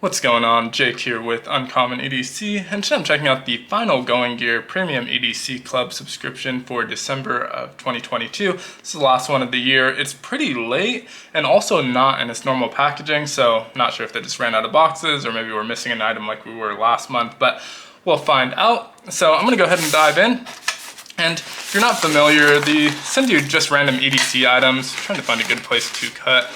What's going on? Jake here with Uncommon EDC, and today I'm checking out the final Going Gear Premium EDC Club subscription for December of 2022. This is the last one of the year. It's pretty late and also not in its normal packaging, so not sure if they just ran out of boxes or maybe we're missing an item like we were last month, but we'll find out. So I'm gonna go ahead and dive in. And if you're not familiar, they send you just random EDC items. I'm trying to find a good place to cut.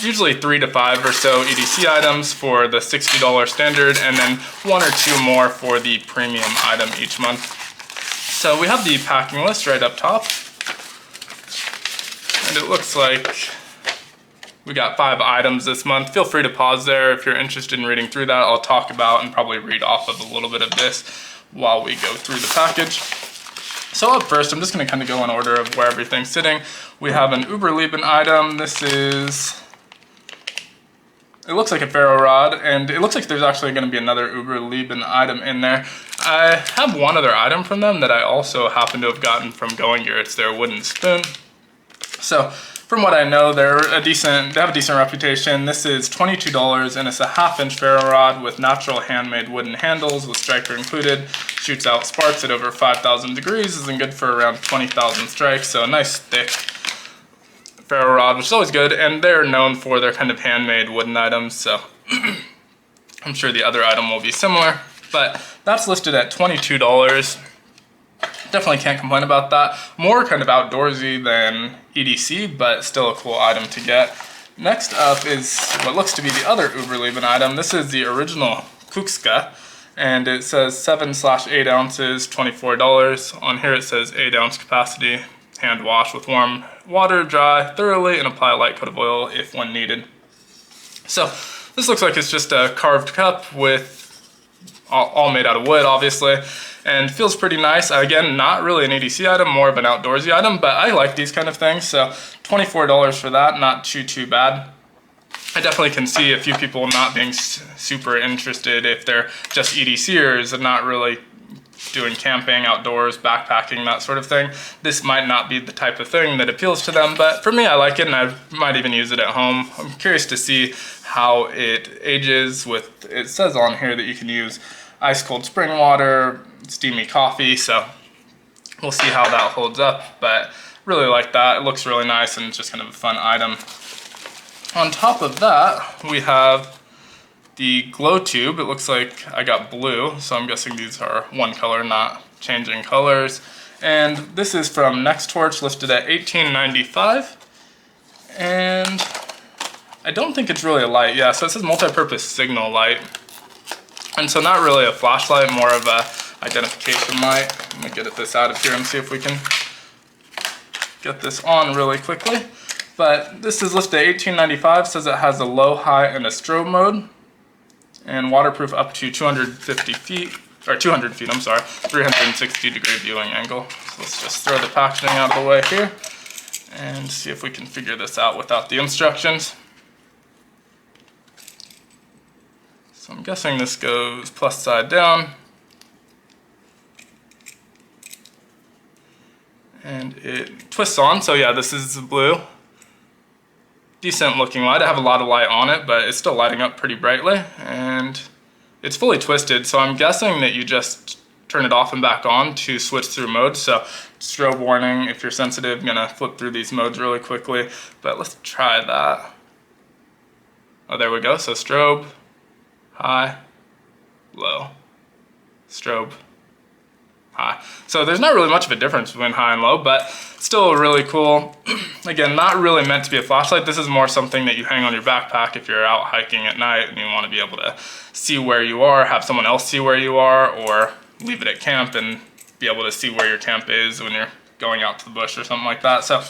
Usually 3 to 5 or so EDC items for the $60 standard, and then 1 or 2 more for the premium item each month. So we have the packing list right up top, and it looks like we got 5 items this month. Feel free to pause there if you're interested in reading through that. I'll talk about and probably read off of a little bit of this while we go through the package. So up first, I'm just going to kind of go in order of where everything's sitting. We have an Uberleben item. It looks like a ferro rod, and it looks like there's actually going to be another Uberleben item in there. I have one other item from them that I also happen to have gotten from Going Gear. It's their wooden spoon. So from what I know, they have a decent reputation. This is $22, and it's a 1/2-inch ferro rod with natural handmade wooden handles with striker included. Shoots out sparks at over 5,000 degrees, isn't good for around 20,000 strikes, so a nice thick ferro rod, which is always good, and they're known for their kind of handmade wooden items, so I'm sure the other item will be similar, but that's listed at $22. Definitely can't complain about that. More kind of outdoorsy than EDC, but still a cool item to get. Next up is what looks to be the other Uberleben item. This is the original kuksa, and it says 7/8 ounces, $24. On here it says 8-ounce capacity. Hand wash with warm water, dry thoroughly, and apply a light coat of oil if when needed. So this looks like it's just a carved cup with all made out of wood, obviously, and feels pretty nice. Again, not really an EDC item, more of an outdoorsy item, but I like these kind of things, so $24 for that, not too bad. I definitely can see a few people not being super interested if they're just EDCers and not really doing camping, outdoors, backpacking, that sort of thing. This might not be the type of thing that appeals to them, but for me, I like it, and I might even use it at home. I'm curious to see how it ages with, it says on here that you can use ice cold spring water, steamy coffee, so we'll see how that holds up, but really like that. It looks really nice, and it's just kind of a fun item. On top of that, we have the glow tube. It looks like I got blue, so I'm guessing these are one color, not changing colors. And this is from Nextorch, listed at $18.95. And I don't think it's really a light. Yeah, so it says multi-purpose signal light. And so not really a flashlight, more of a identification light. I'm gonna get this out of here and see if we can get this on really quickly. But this is listed at $18.95, says it has a low, high, and a strobe mode, and waterproof up to 200 feet, I'm sorry, 360-degree viewing angle. So let's just throw the packaging out of the way here and see if we can figure this out without the instructions. So I'm guessing this goes plus side down, and it twists on. So yeah, this is blue. Decent looking light. I have a lot of light on it, but it's still lighting up pretty brightly, and it's fully twisted, so I'm guessing that you just turn it off and back on to switch through modes. So strobe warning if you're sensitive. I'm gonna flip through these modes really quickly, but let's try that. Oh, there we go. So strobe, high, low, strobe, high. So there's not really much of a difference between high and low, but still really cool. Again, not really meant to be a flashlight. This is more something that you hang on your backpack if you're out hiking at night and you want to be able to see where you are, have someone else see where you are, or leave it at camp and be able to see where your camp is when you're going out to the bush or something like that. So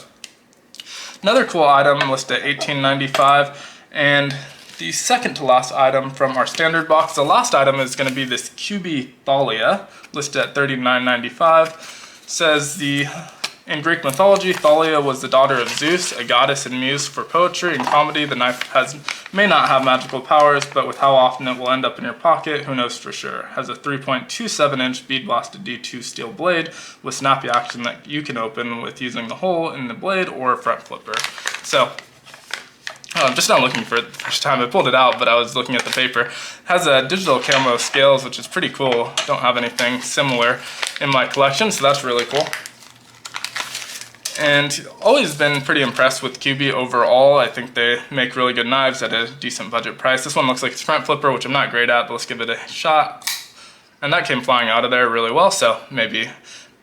another cool item listed at $18.95, and the second to last item from our standard box. The last item is going to be this QSP Thalia, listed at $39.95. Says in Greek mythology, Thalia was the daughter of Zeus, a goddess and muse for poetry and comedy. The knife may not have magical powers, but with how often it will end up in your pocket, who knows for sure. Has a 3.27-inch bead blasted D2 steel blade with snappy action that you can open with using the hole in the blade or a front flipper. So I'm just now looking for it the first time. I pulled it out, but I was looking at the paper. It has a digital camo scales, which is pretty cool. Don't have anything similar in my collection, so that's really cool. And always been pretty impressed with QB overall. I think they make really good knives at a decent budget price. This one looks like it's front flipper, which I'm not great at, but let's give it a shot. And that came flying out of there really well, so maybe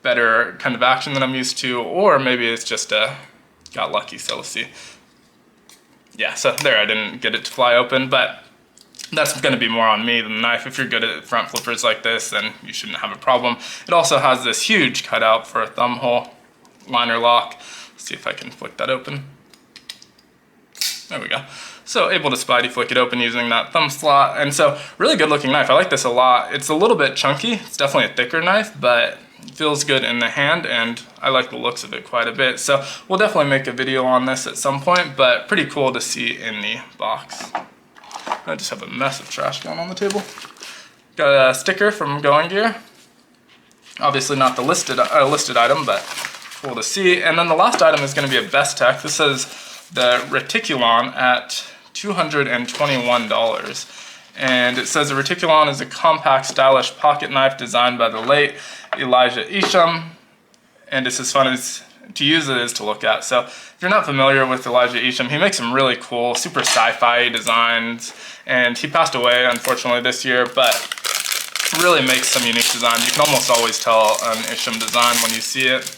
better kind of action than I'm used to, or maybe it's just got lucky, so let's see. Yeah, so there, I didn't get it to fly open, but that's going to be more on me than the knife. If you're good at front flippers like this, then you shouldn't have a problem. It also has this huge cutout for a thumb hole. Liner lock. Let's see if I can flick that open. There we go. So able to spidey flick it open using that thumb slot. And so really good looking knife. I like this a lot. It's a little bit chunky. It's definitely a thicker knife, but it feels good in the hand and I like the looks of it quite a bit. So we'll definitely make a video on this at some point, but pretty cool to see in the box. I just have a mess of trash going on the table. Got a sticker from Going Gear. Obviously not the listed item, but cool to see. And then the last item is going to be a Bestech. This is the Reticulon at $221. And it says the Reticulon is a compact, stylish pocket knife designed by the late Elijah Isham. And it's as fun as to use it is to look at. So if you're not familiar with Elijah Isham, he makes some really cool, super sci-fi designs. And he passed away, unfortunately, this year, but really makes some unique designs. You can almost always tell an Isham design when you see it.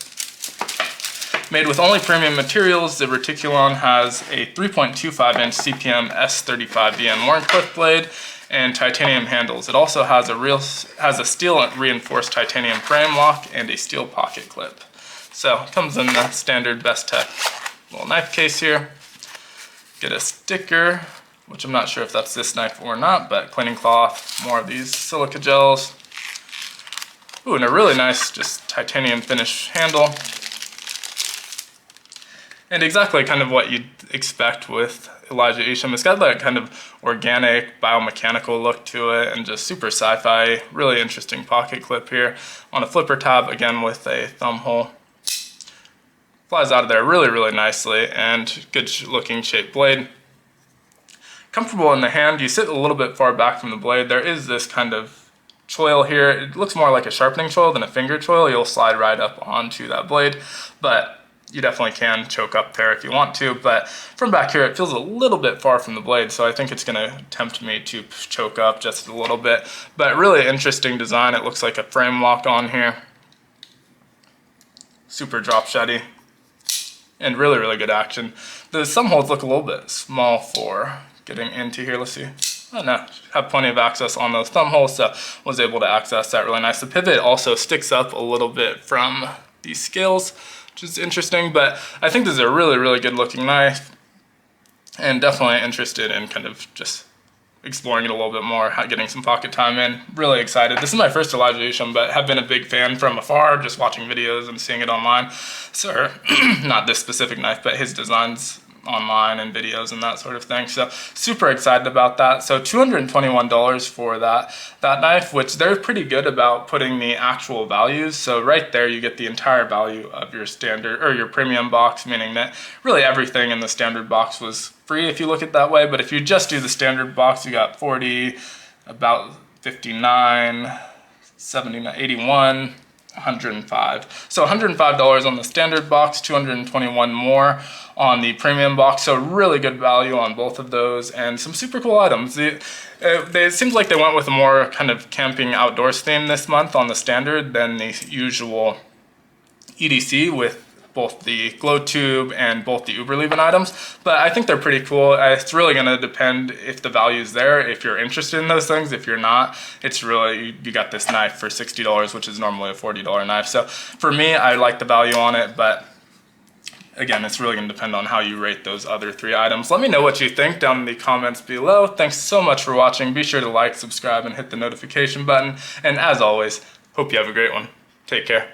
Made with only premium materials, the Reticulon has a 3.25-inch CPM S35VN Warncliffe blade and titanium handles. It also has a steel reinforced titanium frame lock and a steel pocket clip. So it comes in the standard Bestech little knife case here. Get a sticker, which I'm not sure if that's this knife or not, but cleaning cloth, more of these silica gels. Ooh, and a really nice just titanium finish handle. And exactly kind of what you'd expect with Elijah Isham. It's got that kind of organic, biomechanical look to it and just super sci-fi, really interesting pocket clip here on a flipper tab, again with a thumb hole. Flies out of there really, really nicely and good looking shaped blade. Comfortable in the hand. You sit a little bit far back from the blade. There is this kind of choil here. It looks more like a sharpening choil than a finger choil. You'll slide right up onto that blade, but you definitely can choke up there if you want to, but from back here it feels a little bit far from the blade, so I think it's going to tempt me to choke up just a little bit. But really interesting design. It looks like a frame lock on here. Super drop shutty. And really, really good action. The thumb holes look a little bit small for getting into here. Let's see. Oh no, have plenty of access on those thumb holes, so was able to access that really nice. The pivot also sticks up a little bit from these scales, which is interesting, but I think this is a really, really good looking knife and definitely interested in kind of just exploring it a little bit more, getting some pocket time in. Really excited. This is my first Elijah Isham, but have been a big fan from afar, just watching videos and seeing it online. So, not this specific knife, but his designs online and videos and that sort of thing. So super excited about that. So $221 for that knife, which they're pretty good about putting the actual values. So right there you get the entire value of your standard or your premium box, meaning that really everything in the standard box was free if you look at it that way. But if you just do the standard box, you got 40, about 59, 79, 81, 105. So $105 on the standard box, $221 more on the premium box. So really good value on both of those and some super cool items. It seems like they went with a more kind of camping outdoors theme this month on the standard than the usual EDC with both the glow tube and both the Uberleben items, but I think they're pretty cool. It's really going to depend if the value is there, if you're interested in those things. If you're not, it's really, you got this knife for $60, which is normally a $40 knife. So for me, I like the value on it, but again, it's really going to depend on how you rate those other three items. Let me know what you think down in the comments below. Thanks so much for watching. Be sure to like, subscribe, and hit the notification button. And as always, hope you have a great one. Take care.